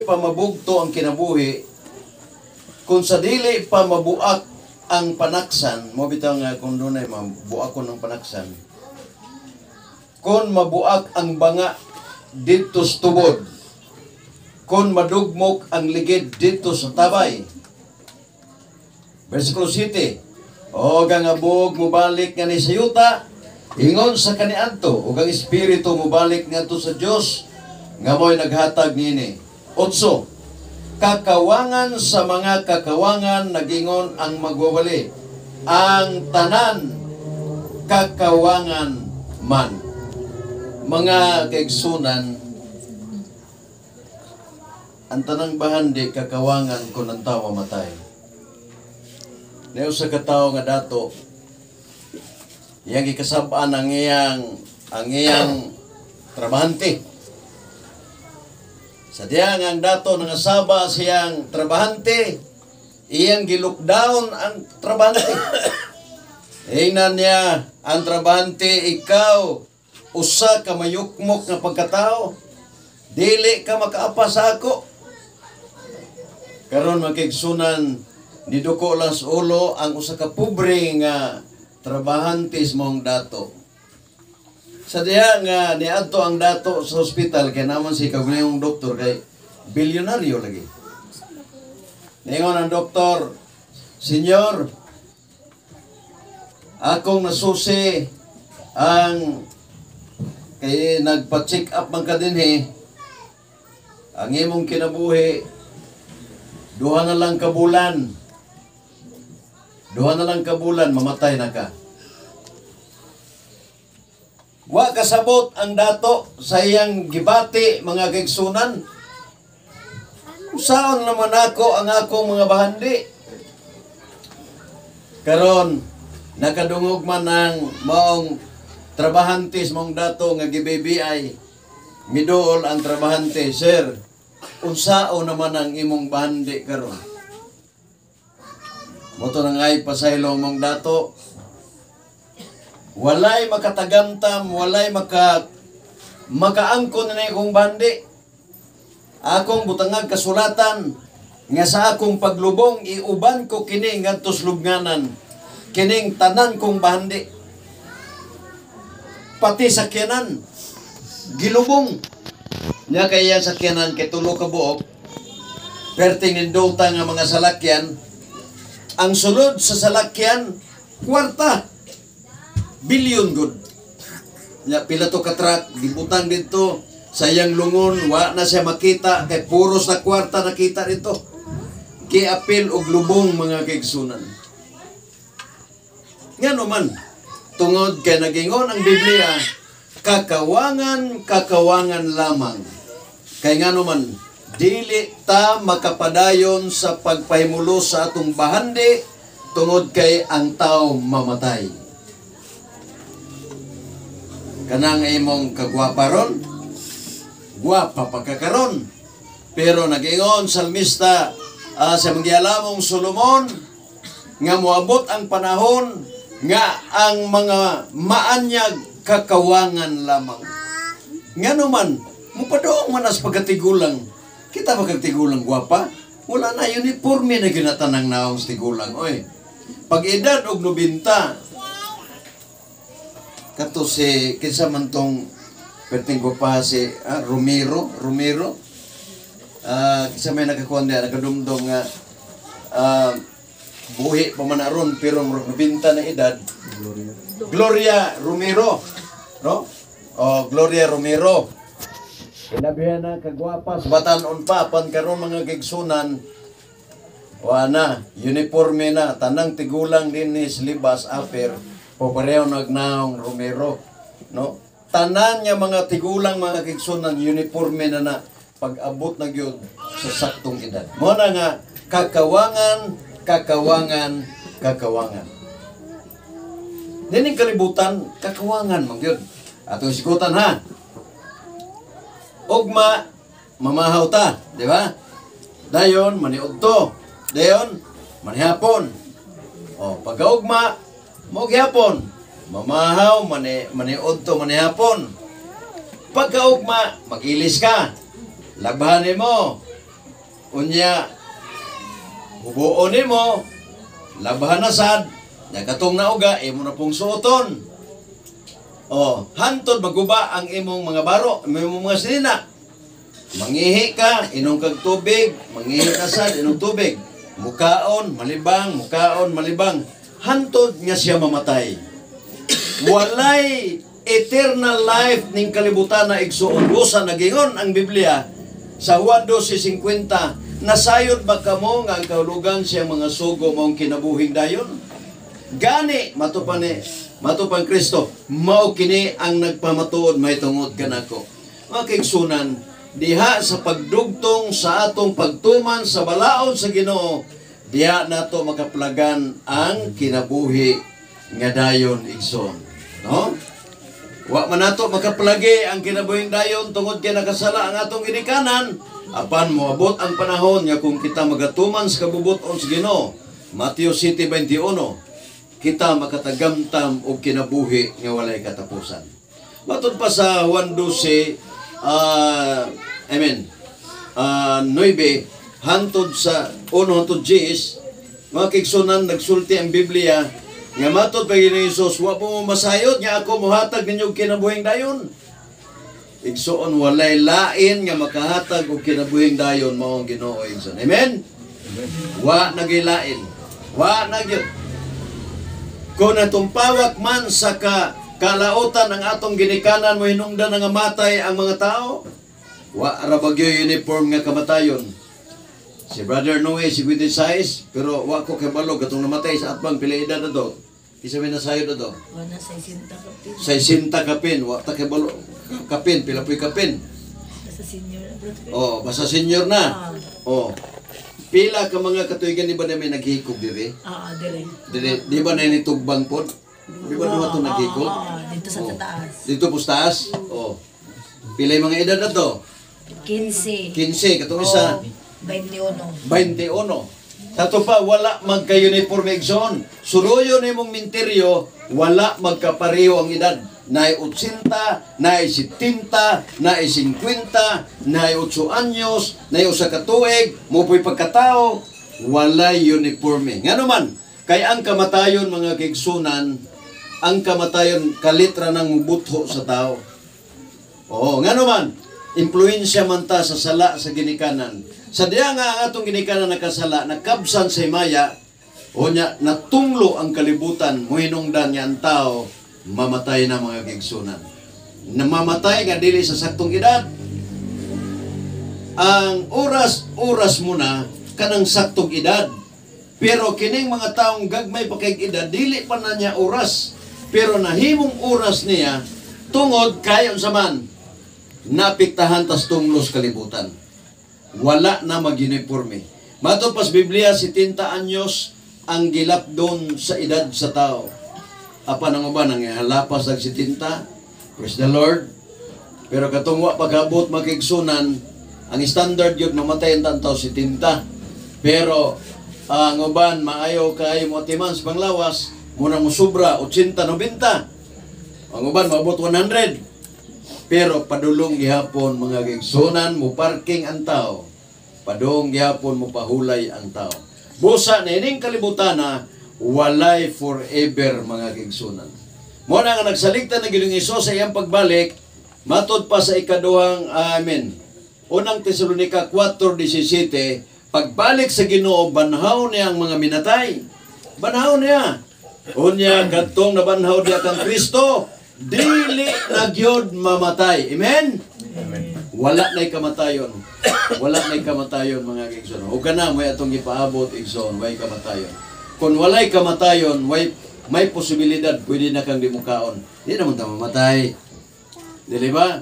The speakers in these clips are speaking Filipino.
pamabugto ang kinabuhi, kung sa dili pa mabuak ang panaksan, mo bitaw nga kung dunay mabuak ko ng panaksan, kung mabuak ang banga dito sa tubod, kung madugmok ang ligid dito sa tabay. Versikulo 7, o ang abog mubalik nga ni sayuta, ingon sa kaniadto, o ang espiritu mubalik nga to sa Dios, nga mo'y naghatag nini. 8, kakawangan sa mga kakawangan, nagingon ang magwawali, ang tanan kakawangan man. Mga kaigsunan, ang tanang bahandi kakawangan kung ang tao mamatay. Neo sa katao nga dato, iyang ikasabaan ang iyang trabahante. Sa diyang ang dato nangasaba siyang trabahante, iyang gilukdown ang trabahante. Ingnan niya, ang trabahante, ikaw, usa ka mayukmok na pagkatao, dili ka makaapa sa ako. Karon magkigsunan, niduko lang sa ulo ang usa ka pobre nga trabahantes mong dato. Sa diha nga niadto ang dato sa ospital kay naman si kagulong doktor kay bilyonaryo lagi. Ningon ang doktor, "Senyor, akong nasusi ang kay nagpa-check up man ka dinhi. Ang imong kinabuhi duha na lang kabulan. Duha na lang kabulan, mamatay na ka." Wa kasabot ang dato sa iyang gibati, mga kaigsunan. Usaon naman ako ang akong mga bahandi. Karon nakadungog man ang maong trabahantes mong dato nga giBBI. Miduol ang trabahante, "Sir, unsao naman ang imong bahandi karon?" Moto nang ay pasaylo mong dato, walay makatagamtam, walay makaangkon na akong bahandi. Akong butangag kasulatan nga sa akong paglubong iuban ko kini ngadto sa lubnganan, kining tanan kong bahandi. Pati sakyanan gilubong nya kaya sakyanan kay tulo ka buok, perting nindota nga mga salakyan. Ang sulod sa salakyan, kwarta. Bilyon good. Nya pila to ka truck, gibutang dito, sayang lungon, wa na siya makita, kay puros na kwarta nakita dito. Kiapil og lubong, mga kaigsunan. Nga naman, tungod kay nagingon ang Biblia, kakawangan, kakawangan lamang. Kay nga naman, dili ta makapadayon sa pagpahimulo sa atong bahandi tungod kay ang tao mamatay. Kanang imong kagwaparon, gwapa pagkakaron. Pero nagingon salmista sa magialamong Solomon nga moabot ang panahon nga ang mga maanyag kakawangan lamang. Nga naman, mupadoong manas pagkatigulang. Kita ba kagtigulang gwapa? Wala na uniforme na ginatanang naong tigulang. Oy, pag edad og 90, kato si kinsa man tong perting gwapa si Romero. Kinsa may nakakuan diya, nakadumdum nga buhi pa man aron pero 90 na edad. Gloria Romero, no? Oh, Gloria Romero. Inabihan na kagwapa, batanon pa, pan karon mga kaigsunan, na, uniforme na, tanang tigulang din ni Slibas Aper, papareho nagnaong Romero, no? Tanan niya mga tigulang mga kaigsunan, uniforme na pag-abot na yun sa saktong edad. Muna nga, kakawangan. Dining kalibutan, kakawangan, magyod. Atong sikutan ha. Ugma, mamahaw ta, di ba? Dayon, maniudto. Dayon, manihapon. O, pagkaugma, magyapon. Mamahaw, maniudto, manihapon. Pagkaugma, mag-ilis ka. Lagbahan mo. Unya, hubuon nimo, labahan na sad, katong nauga, imo na pong suoton. O, hantod maguba ang imong mga baro, imong mga sinina. Mangihi ka, inom kag tubig, mangihi ka sad, inom tubig. Mukaon, malibang. Hantod nga siya mamatay. Walay eternal life ning kalibutan na igsuon. Usa nagingon ang Biblia sa Juan 12:50, nasayod ba kamo nga ang kahulugan siya mga sugo maong kinabuhing dayon? Gani, matupang Kristo, mao kini ang nagpamatuod may tungod kanako. Mga kaigsunan, diha sa pagdugtong sa atong pagtuman sa balaod sa Ginoo, diha nato makaplagan ang kinabuhi nga dayon igsoon. No? Wa man nato makaplagi ang kinabuhing dayon tungod kay nakasala ang atong ginikanan, apan moabot ang panahon nga kung kita magatuman sa kabubuton sa Ginoo. Mateo 7:21, kita makatagamtam og kinabuhi nga walay katapusan. Matod pa sa Juan 12, 9 hantod sa 1-10, mga kaigsunan, nagsulti ang Biblia nga matod pa ni Jesus, wa po mo masayod nga ako mohatag ninyo kinabuhing dayon. Igsuon, walay lain nga makahatag og kinabuhing dayon maong Ginoo igsoon. Amen? Wa nagilain. Wa nagyud. Kung natumpawak man sa kalautan ang atong ginikanan mo hinungdan nga matay ang mga tao, wa ra bagyo uniform nga kamatayon. Si Brother Noe, 56, pero wa ko kabalo katong namatay sa atbang pila edad na to. Isa may nasayod na to. Wala 60 kapin. 60 kapin, wa ta kabalo kapin, pila puy kapin. Basta senior na, brother. Oh, basta senior na. Oh. Pila ka mga katuigan di ba na may naghikog diri? Dire. Di ba na nitugbang pod? Di ba naman ito naghikog? Dito sa taas. Dito po sa taas? Oh. Pila yung mga edad na to? 15. 15, katong isa. 21. 21. Sato pa, wala magka-uniform igsoon. Suruyo ni mong minteryo, wala magkapareho ang edad. Naay 80, naay 70, naay 50, naay 8 anyos, naay usa ka tuig, mopoy pagkatao, walay uniforme. Ngano man, kay ang kamatayon mga kaigsunan, ang kamatayon kalitra ng mubutho sa tao. Oo, ngano man, impluensya man ta sa sala sa ginikanan. Sa diya nga ang atong ginikanan nakasala, nakabsan sa himaya, o nya, natunglo ang kalibutan, muhinungdan niya ang tao, mamatay na mga kaigsunan. Namamatay nga dili sa saktong edad. Ang oras muna kanang saktong edad. Pero kining mga taong gagmay pa kay edad, dili pa na niya oras. Pero nahimong oras niya tungod kayon sa man napiktahan tas tunglos kalibutan. Wala na mag-uniforme. Matapos Biblia, 70 anyos ang gilapdon sa edad sa tao. Apa nang uban ang halapas ng 70? Praise the Lord. Pero katungwa pagabot makigsunan, ang standard yun mamatay ang tao 70. Pero ang uban maayo kaayo mo timan sa panglawas, muna mo sobra 80, 90. Ang uban maabot 100. Pero padulong gihapon mga kaigsunan mo parking ang tao. Padung gihapon mo pahulay ang tao. Busa na ining kalibutan na walay forever mga kaigsunan. Mo na nga nagsaligta na Ginoong Hesus sa iyang pagbalik, matod pa sa ikaduhang amen. Unang Tesalonica 4:17, pagbalik sa Ginoo banhaw niya ang mga minatay. Banhaw niya. Unya kadtong nabanhaw diya kang Kristo, dili na gyud mamatay. Amen. Amen. Wala na'y kamatayon. Wala na'y kamatayon mga kaigsoon. O kana may atong ipaabot igsoon, way kamatayon. Kung walay kamatayon, may posibilidad pwede na kang di mukaon. Di naman ta mamatay. Dili ba?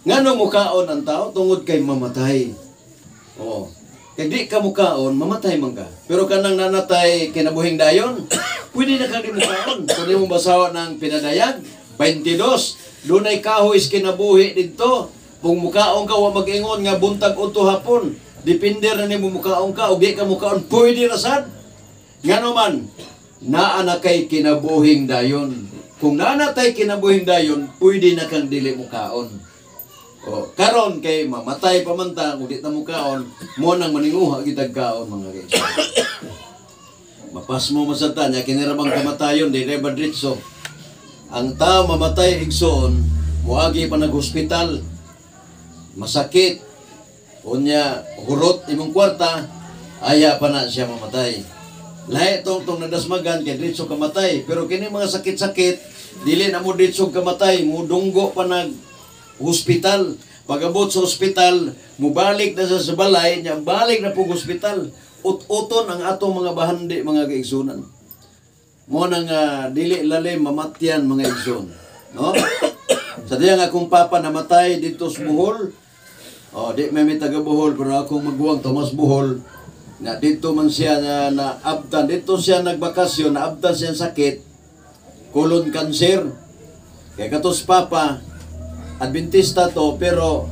Ngano mukaon ang tao tungod kay mamatay. Oo. Kay di ka mukaon, mamatay man ka. Pero kanang nanatay kinabuhing dayon, pwede na kang di mukaon. Kung mo basawa ng pinadayag 22, dunay kahoy kinabuhi didto. Kung mukaon ka wa mag-ingon nga buntag udto hapon, depende ra nimo mukaon ka o di ka mukaon, pwede ra sad. Ngano man, naa na kay kinabuhing dayon. Kung naa na tay kinabuhing dayon, pwede na kang dili mukaon. O, karon kay mamatay pa man ta, kung di ta mo kaon, mo nang maninguha kitag kaon mga kaigsoon. Mapas mo masata niya, kinirabang kamatayon, di ba diretso. Ang tao mamatay igsoon, muagi pa nag-hospital, masakit, unya hurot imong kwarta, aya pa na siya mamatay. Lahi tong nadasmagan kay diretso kamatay, pero kini mga sakit-sakit dili na mo diretso kamatay, mudunggo pa nag hospital. Pagabot sa hospital, mubalik na sa balay, nya balik na pug hospital. Ut-uton ang atong mga bahandi mga kaigsunan. Mo nang dili lalim mamatyan mga igsoon, no? Sa diya nga akong papa namatay dito sa Bohol. Oh, di may taga Bohol pero akong magbuwang Tomas Bohol. Na dito man siya na abdan, dito siya nagbakasyon, na abdan siya sakit, colon cancer. Kaya katos papa, Adventista to, pero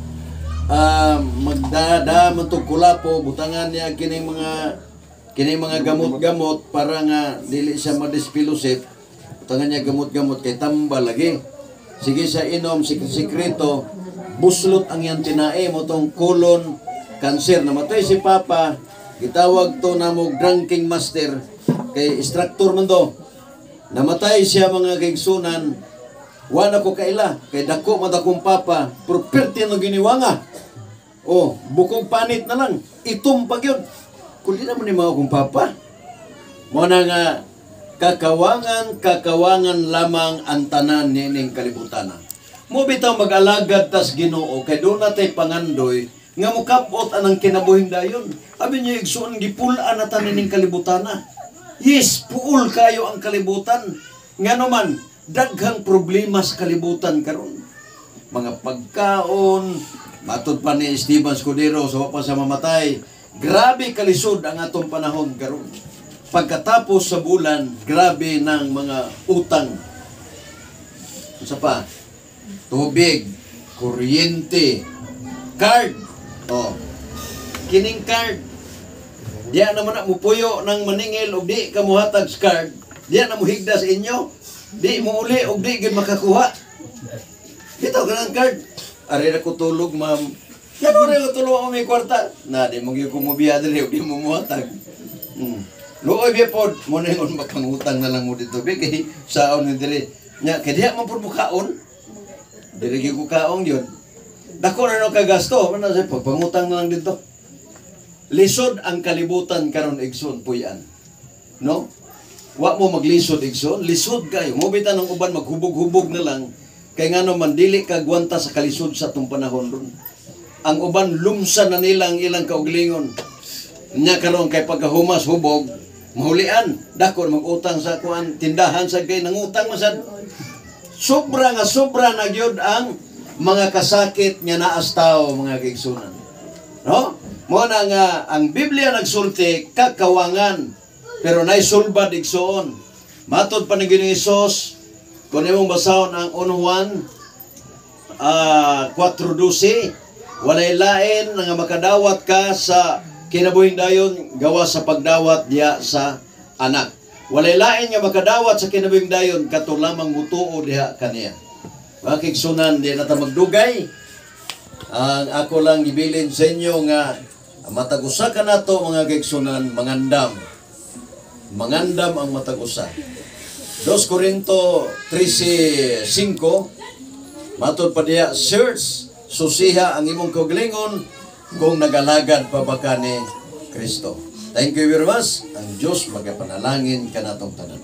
magdada man to kulapo, butangan niya kining mga gamot-gamot para nga dili siya madispilusip. Butangan niya gamot-gamot kay tambal lagi. Sige sa inom, sikreto, buslot ang yan tinae mo tong colon cancer. Namatay si papa, gitawag to na mo drinking master kay instructor man to. Namatay siya mga kaigsunan, wala ko kaila kay dako man akong papa, property no giniwanga. Oh, bukog panit na lang, itom pag yun. Kung di naman ni mga akong papa, mo na nga kakawangan lamang ang tanan nining kalibutan. Mo bitaw mag-alagad tas Ginoo kay do natay pangandoy nga mukapot anang kinabuhing dayon. Abi niya igsuon gipulaan na tanining kalibutan. Yes, puul kayo ang kalibutan. Ngano man daghang problema sa kalibutan karon. Mga pagkaon, matud pa ni Esteban Escudero sa pa sa mamatay. Grabe kalisod ang atong panahon karon. Pagkatapos sa bulan, grabe ng mga utang. Isa pa, tubig, kuryente, card. Oh, kining card. Diya naman na mupuyo ng maningil o di kamuhatag sa card. Diya na muhigda sa inyo. Di mo uli o di gid makakuha. Ito ka ng card. Ari na ko tulog, ma'am. Yan rin ko tulog ako may kwarta. Na, di mo gyud kumubiya diri o di mo muhatag. Looy biya po, mo na yung makangutang na lang mo dito. Kaya saon yung dili. Nya, kaya diya man po mukaon. Dili gyud ko kaong yun. Dako na no kagasto, ano sa pagpangutang na lang dito. Lisod ang kalibutan karon igsoon puyan. No? Wa mo maglisod igsoon, lisod kayo. Mo bitan ng uban maghubog-hubog na lang kay ngano man dili kagwanta sa kalisod sa tung panahon ron. Ang uban lumsan na nilang ilang kauglingon. Nya karon kay pagkahumas hubog, mahulian, dako mag-utang sa kuan tindahan sa kay nangutang masad. Sobra na gyud ang mga kasakit nga naas tao mga kaigsunan. No? Mo na nga ang Biblia nagsulti kakawangan pero naisulbad igsoon. Matod pa ni Ginoong Hesus kung imong basahon ang 1 Juan 4:12, walay lain nga makadawat ka sa kinabuhing dayon gawa sa pagdawat diya sa anak. Walay lain nga makadawat sa kinabuhing dayon kato lamang mutuo diha kaniya. Mga kaigsunan, di na ta magdugay. Ang ako lang gibilin sa inyo nga matag-usa ka na to mga kaigsunan, mangandam. Mangandam ang matag-usa. 2 Corinto 13:5 matod pa diya, search, susiha ang imong kaugalingon kung nagalagad pa ba ka ni Kristo. Thank you very much. Ang Diyos magapanalangin ka natong tanan.